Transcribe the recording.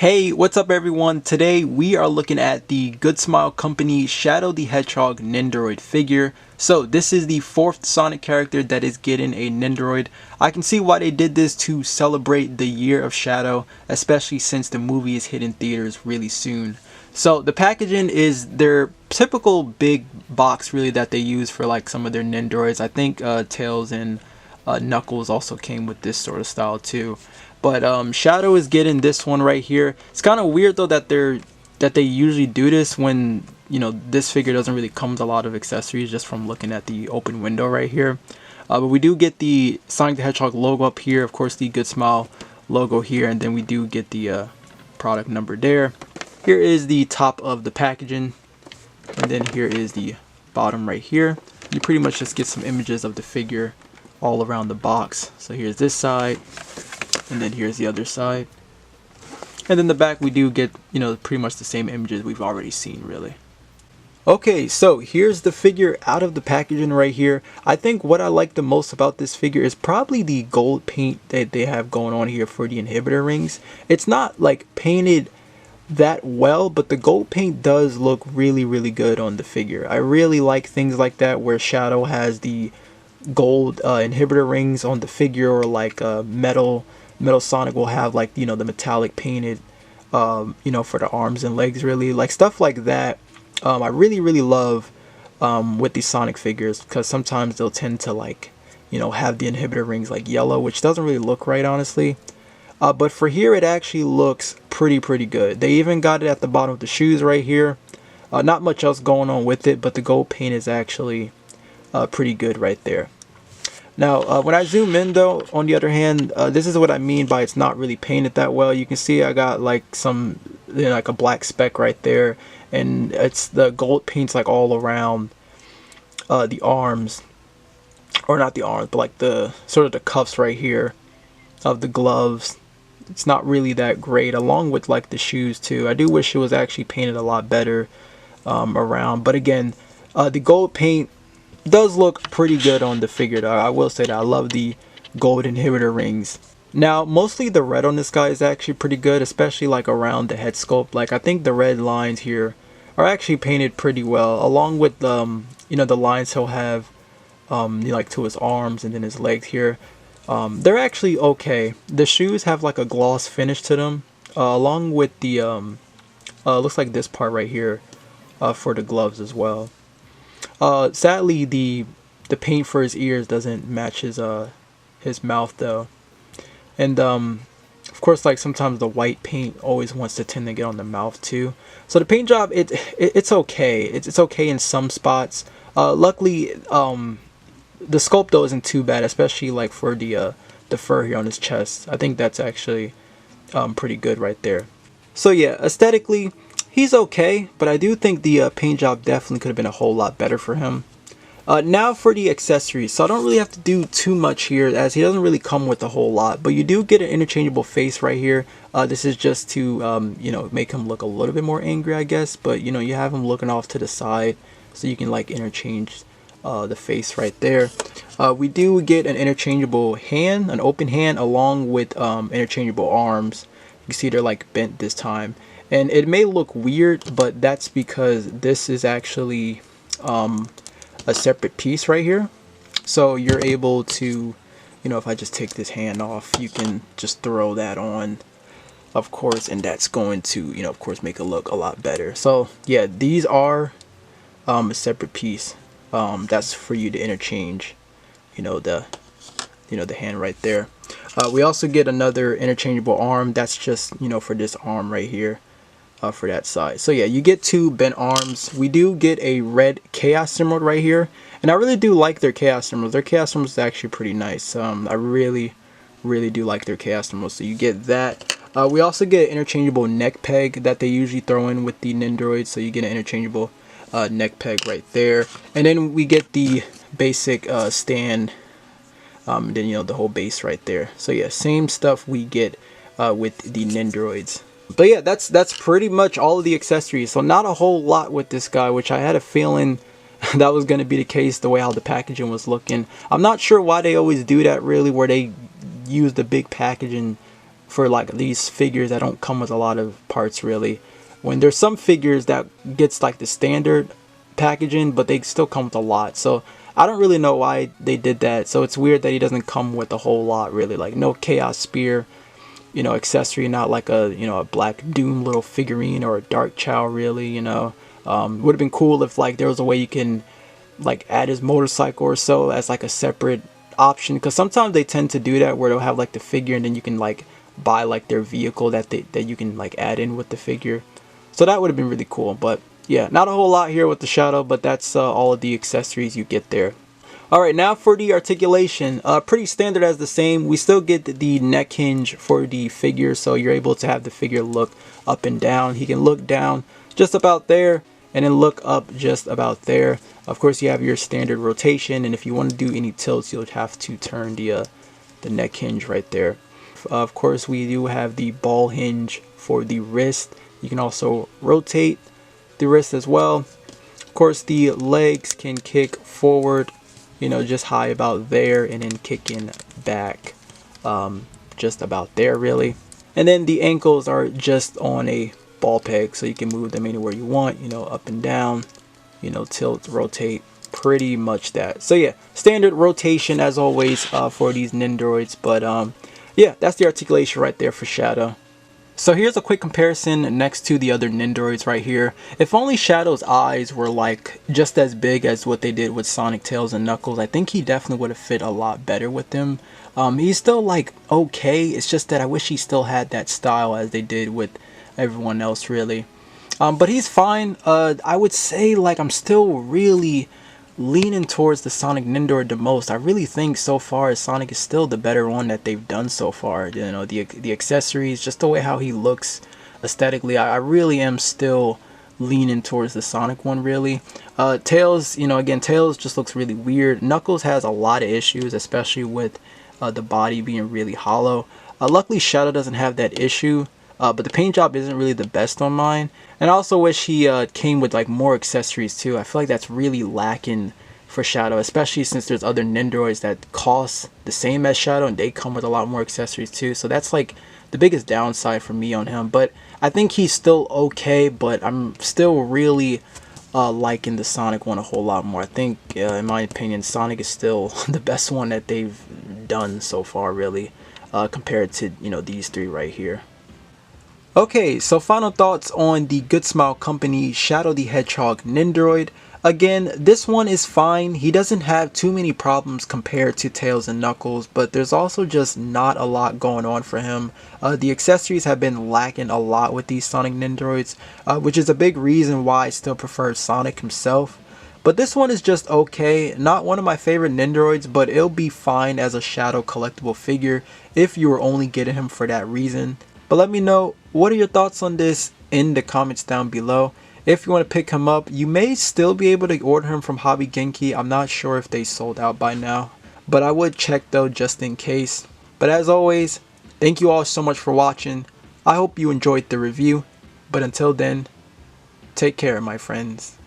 Hey, what's up everyone? Today we are looking at the Good Smile Company Shadow the Hedgehog Nendoroid figure. So this is the fourth Sonic character that is getting a Nendoroid. I can see why they did this to celebrate the year of Shadow, especially since the movie is hitting theaters really soon. So the packaging is their typical big box really that they use for like some of their Nendoroids. I think Tails and Knuckles also came with this sort of style too. But Shadow is getting this one right here. It's kind of weird though that they usually do this when this figure doesn't really come with a lot of accessories just from looking at the open window right here. But we do get the Sonic the Hedgehog logo up here, of course the Good Smile logo here, and then we do get the product number there. Here is the top of the packaging, and then here is the bottom right here. You pretty much just get some images of the figure all around the box. So here's this side, and then here's the other side, and then the back we do get pretty much the same images we've already seen really. Okay, so here's the figure out of the packaging right here. I think what I like the most about this figure is probably the gold paint that they have going on here for the inhibitor rings. It's not like painted that well, but the gold paint does look really good on the figure. I really like things like that where Shadow has the gold inhibitor rings on the figure, or like Metal Sonic will have like the metallic painted for the arms and legs, really like stuff like that. I really love with these Sonic figures, because sometimes they'll tend to like have the inhibitor rings like yellow, which doesn't really look right honestly. But for here it actually looks pretty good. They even got it at the bottom of the shoes right here. Not much else going on with it, but the gold paint is actually pretty good right there. Now when I zoom in though, on the other hand, this is what I mean by it's not really painted that well. You can see I got like some like a black speck right there, and it's the gold paint's like all around the arms, or not the arms, but like the sort of the cuffs right here of the gloves. It's not really that great, along with like the shoes too. I do wish it was actually painted a lot better around, but again, the gold paint does look pretty good on the figure though. I will say that I love the gold inhibitor rings. Now mostly the red on this guy is actually pretty good, especially like around the head sculpt. Like I think the red lines here are actually painted pretty well, along with the lines he'll have like to his arms and then his legs here. They're actually okay. The shoes have like a gloss finish to them, along with the looks like this part right here for the gloves as well. Sadly the paint for his ears doesn't match his mouth though, and of course like sometimes the white paint always wants to tend to get on the mouth too. So the paint job it's okay. It's okay in some spots. Luckily the sculpt though isn't too bad, especially like for the fur here on his chest. I think that's actually pretty good right there. So yeah, aesthetically he's okay, but I do think the paint job definitely could have been a whole lot better for him. Now for the accessories. So I don't really have to do too much here, as he doesn't really come with a whole lot, but you do get an interchangeable face right here. This is just to make him look a little bit more angry, I guess, but you have him looking off to the side, so you can like interchange the face right there. We do get an interchangeable hand, an open hand, along with interchangeable arms. You can see they're like bent this time, and it may look weird, but that's because this is actually a separate piece right here. So you're able to, if I just take this hand off, you can just throw that on, of course, and that's going to of course make it look a lot better. So yeah, these are a separate piece. That's for you to interchange the hand right there. We also get another interchangeable arm. That's just for this arm right here, for that side. So yeah, you get two bent arms. We do get a red Chaos Emerald right here, and I really do like their Chaos Emeralds. Their Chaos Emeralds is actually pretty nice. I really do like their Chaos Emeralds. So you get that. We also get an interchangeable neck peg that they usually throw in with the Nendoroid, so you get an interchangeable neck peg right there, and then we get the basic stand, and then the whole base right there. So yeah, same stuff we get with the Nendoroids. But yeah, that's pretty much all of the accessories. So not a whole lot with this guy, which I had a feeling that was going to be the case the way how the packaging was looking. I'm not sure why they always do that really, where they use the big packaging for like these figures that don't come with a lot of parts really. When there's some figures that gets like the standard packaging, but they still come with a lot. So I don't really know why they did that. So it's weird that he doesn't come with a whole lot really, like no Chaos Spear, you know, accessory, not like a, you know, a Black Doom little figurine or a Dark Chow really, you know. Would have been cool if like there was a way you can like add his motorcycle or so as like a separate option, because sometimes they tend to do that where they'll have like the figure and then you can like buy like their vehicle that you can like add in with the figure. So that would have been really cool. But yeah, not a whole lot here with the Shadow, but that's all of the accessories you get there. Alright, now for the articulation, pretty standard as the same. We still get the neck hinge for the figure, so you're able to have the figure look up and down. He can look down just about there and then look up just about there. Of course, you have your standard rotation, and if you want to do any tilts, you'll have to turn the neck hinge right there. Of course, we do have the ball hinge for the wrist. You can also rotate the wrist as well. Of course, the legs can kick forward, you know, just high about there, and then kicking back just about there really. And then the ankles are just on a ball peg, so you can move them anywhere you want, you know, up and down, you know, tilt, rotate, pretty much that. So yeah, standard rotation as always for these Nendoroids. But yeah, that's the articulation right there for Shadow. So here's a quick comparison next to the other Nendoroids right here. If only Shadow's eyes were like just as big as what they did with Sonic, Tails, and Knuckles, I think he definitely would have fit a lot better with them. He's still like okay, it's just that I wish he still had that style as they did with everyone else really. But he's fine. I would say like I'm still really leaning towards the Sonic Nendoroid the most. I really think so far Sonic is still the better one that they've done so far. You know, the accessories, just the way how he looks aesthetically, I really am still leaning towards the Sonic one really. Tails, you know, again, Tails just looks really weird. Knuckles has a lot of issues, especially with the body being really hollow. Luckily Shadow doesn't have that issue. But the paint job isn't really the best on mine. And I also wish he came with like more accessories too. I feel like that's really lacking for Shadow, especially since there's other Nendoroids that cost the same as Shadow and they come with a lot more accessories too. So that's like the biggest downside for me on him. But I think he's still okay, but I'm still really liking the Sonic one a whole lot more. I think in my opinion Sonic is still the best one that they've done so far really, compared to, you know, these three right here. Okay, so final thoughts on the Good Smile Company Shadow the Hedgehog Nendoroid. Again, this one is fine. He doesn't have too many problems compared to Tails and Knuckles, but there's also just not a lot going on for him. The accessories have been lacking a lot with these Sonic Nendoroids, which is a big reason why I still prefer Sonic himself. But this one is just okay. Not one of my favorite Nendoroids, but it'll be fine as a Shadow collectible figure if you were only getting him for that reason. But let me know, what are your thoughts on this in the comments down below. If you want to pick him up, you may still be able to order him from Hobby Genki. I'm not sure if they sold out by now, but I would check though just in case. But as always, thank you all so much for watching. I hope you enjoyed the review, but until then, take care my friends.